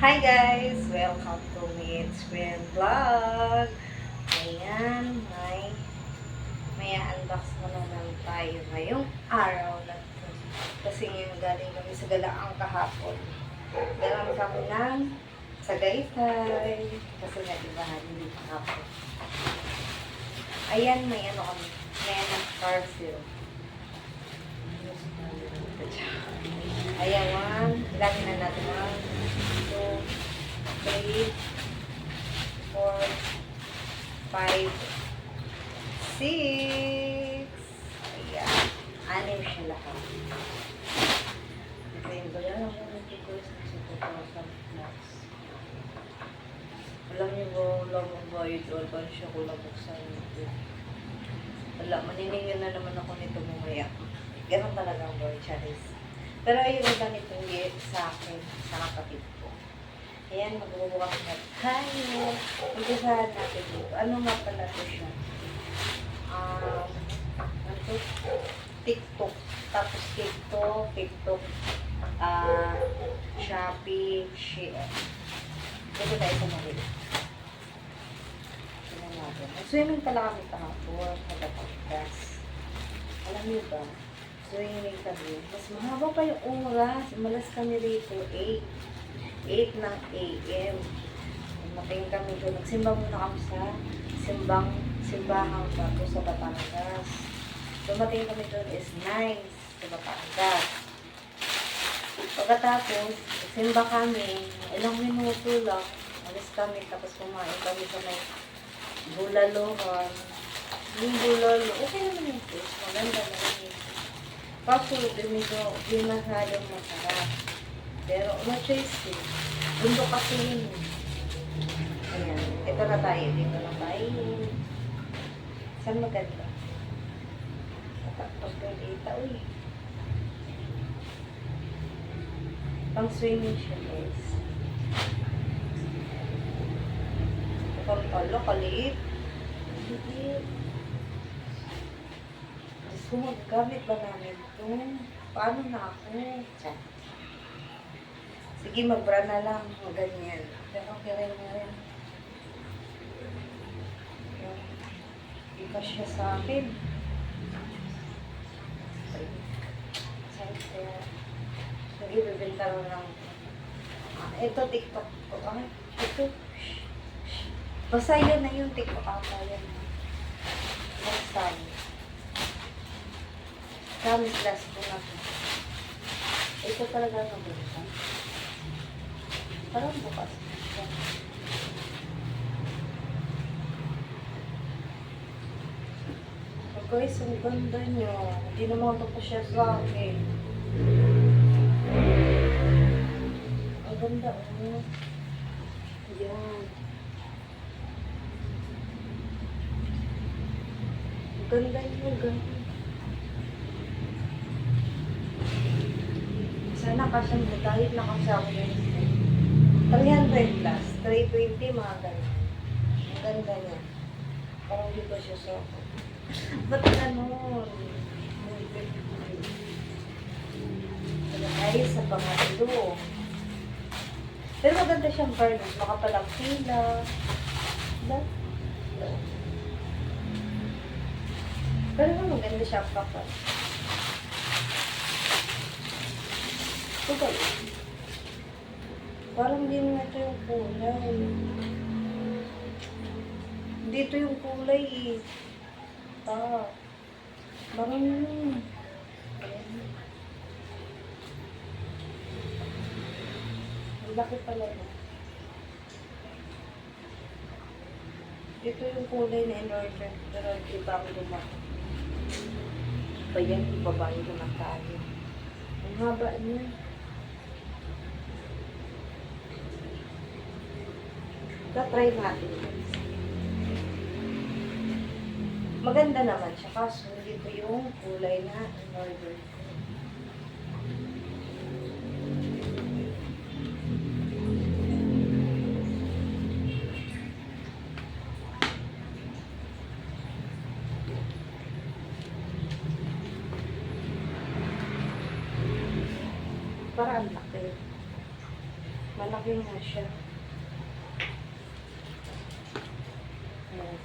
Hi guys! Welcome to Meets Friend Vlog! Ayan, may unbox na naman tayo ngayong araw na ito. Kasi ngayon galing kami sa galaang kahapon. Galang kami ng Tagaytay. Kasi nga diba, hindi kahapon. Ayan, may ano kami. May anak parcel. Ayan, ilagin na natin 1, 2, 3, 4, 5, 6. Ayan. 6 siya lahat. Ayan ba yan? Ako nag-request na sa 2,000 plus. Alam niyo ba, lang ang bayad o ba siya ko lang buksan nito. Wala, maniningin na naman ako nito mamaya. Ganun talaga ang boy, Charis. Pero yung iba nito sa akin, sa kapatid ko. Ayan, magbubukas na tayo. Umpisahan natin dito. Ano nga pala ito siya? Ito, TikTok. Tapos TikTok, Shopee, Share. Dito tayo sa mali. Tignan natin. Swimming pala kami kahapon. Nagapagkas. Alam niyo ba? Swimming kami. Mas mahaba pa yung oras. Malas kami rito. 8 ng AM. Mating kami doon. Nagsimba muna kami sa simbahang bago sa Batangas. Dumating kami doon is 9 sa Batangas. Pagkatapos, simba kami. Ilang minuto lang. Alis kami. Tapos kumain kami sa may bulalohan. Yung bulalo. Okay naman yung fish. Maganda naman yung kaso, di masyadong masarap. Pero, no choice eh. Bundok kasi yun. Ayan. Ito na tayo. Dito na tayo. Saan maganda? Tapos kay dita. Uy. Pang swimming siya, guys. Pang talo, kaliit. Kaliit. Kung maggamit ba namin ito? Paano na ako? Sige, magbra na lang. Ganyan. Pero okay rin na rin. Iba siya sa akin. Sige, bibenta rin lang. Ito, TikTok ko. Ito. Basta yun na yung TikTok ata. Yan. Next time. Kami class ko na ito. Ito talaga ang bukas. Parang bukas. Oh guys, ang ganda nyo. Hindi naman ito pa siya sa akin. Ang ganda. Yan. Ang ganda nyo. Ganda. Sana kasang dahil na kasi ako yun. 300 plus, 320 mga ganyan. Ang ganda niya. Parang dito siya sa ako. Ba't ganun? Wala tayo sa pangatlo. Pero maganda siyang varnish. Makapalang pila. Pero maganda siya kapal. Ito ba? Parang din na ito yung kulay. Dito yung kulay eh. Parang yun. Ang laki pala na. Dito yung kulay na in-order. Pero iba ang lumaki. Pa yan, ibabayo naman tayo. Ang haba niya. Try natin. Maganda naman siya. Kaso dito yung kulay na in-order. Parang laki. Malaki nga siya. Ayan.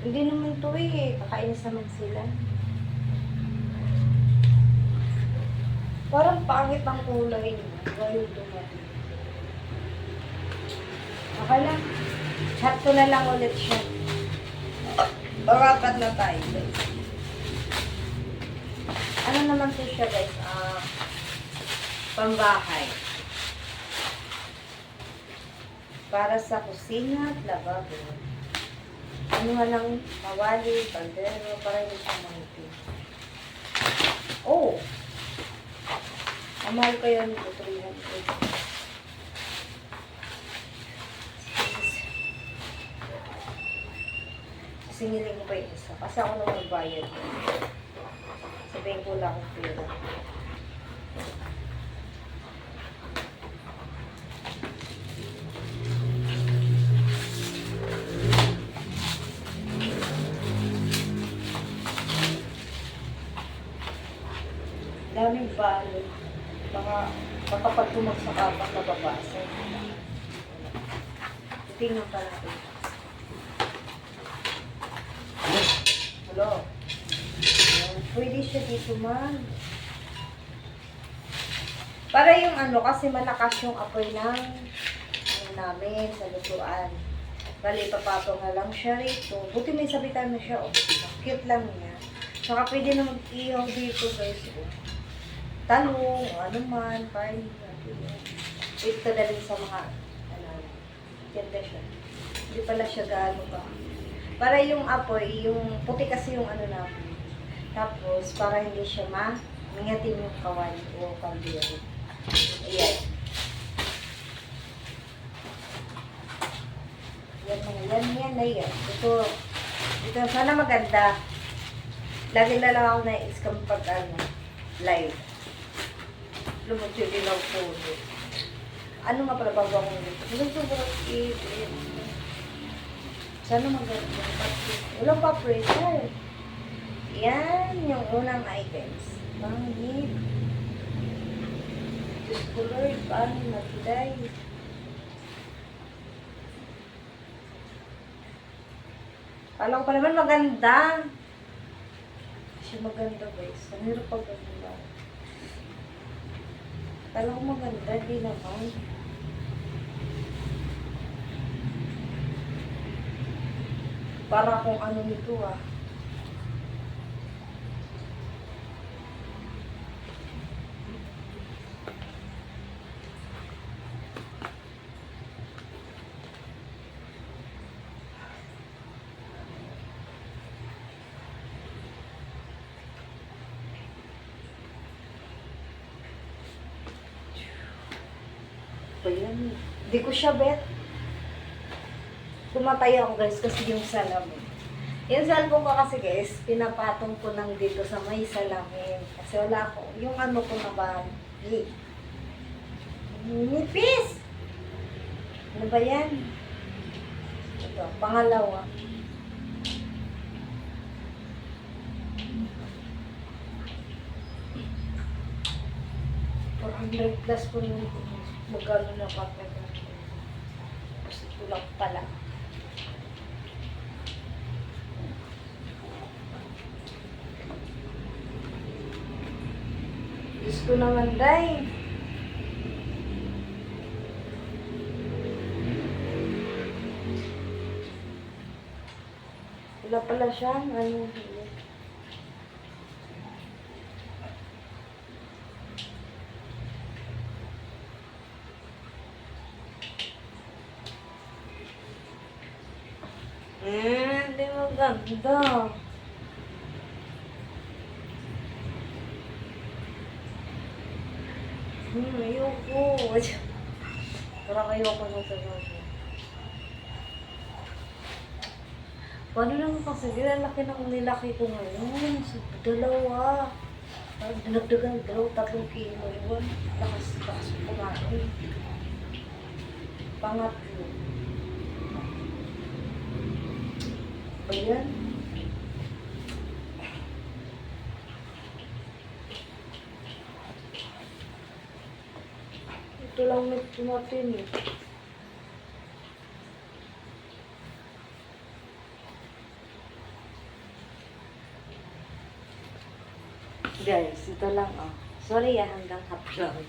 Hindi naman to eh. Kakainis naman sila. Parang pangit ang kulay niya. Gayong dumating. Okay lang. Chat ko na lang ulit siya. Barapat na tayo guys. Ano naman po siya guys? Pambahay. Para sa kusina at lababo. Ano nga lang, mawali, bandero, para hindi siya mahipin. Oh! Amahal kayo nito, 300. Singilin ko pa yung isa. Kasi ako nang magbayad. Sabihin ko lang ang pera. Daming balot. Baka pag tumagsak ka, baka nababasa. Tingnan pa natin. Hello. Pwede siya dito man. Para yung ano, kasi malakas yung apoy ng namin sa lutuan. Bali, papatong na lang siya rito. Buti may sabitan na siya. Oh. Cute lang niya. Saka pwede na mag-ihaw dito guys. Oh. Talong, ano man, parang ito na rin sa mga ganda siya. Hindi pala siya gaano ba. Para yung apoy, yung puti kasi yung ano namin. Tapos, para hindi siya mangatin yung kawali o kaldero. Ayan. Yan na yan. Ito, sana maganda. Lagi na lang ako na-scam pag live. Lumot yung ilaw po. Ano nga pala bago akong dito? Sobrang cute. Sana maganda. Walang pa pressure. Yan, yung unang items. Pangit. Diyos ko Lord, paano nagday? Alam ko naman maganda. Kasi maganda guys. Ang hirap pag ganda. Alam ko maganda, di naman. Para kung ano nito Ayan. Hindi ko siya bet. Tumatay ako guys kasi yung salamin. Yung cellphone ko kasi guys, pinapatong ko lang dito sa may salamin. Kasi wala ko. Yung ano ko na ba? Nipis! Ano ba yan? Ito, pangalawa. $400+ po yung magkano na kapag kasi kulang pala. Diyos ko naman, day. Wala pala siya. Ano? Hindi maganda. Ayoko. Parang ayoko na sa lalo. Paano naman kasi, nilalaki ng nilaki ko ngayon. Dalawa. Dinagdagan, 2-3 kilo. Iwan, lakas kumain. Pangatlo. Ayan. Ito lang natin eh. Guys, ito lang oh. Sorry hanggang half lang.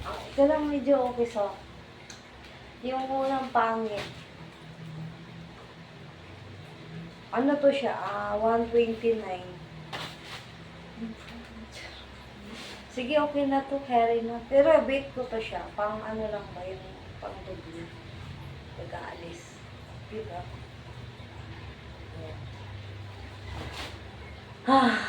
Ito lang medyo okay so. Yung unang pangit. Ano to siya? 129. Sige, okay na to, carry na. Pero bake ko to siya. Pang ano lang ba yung pang dubli. Pag-aalis. Diba? Yeah.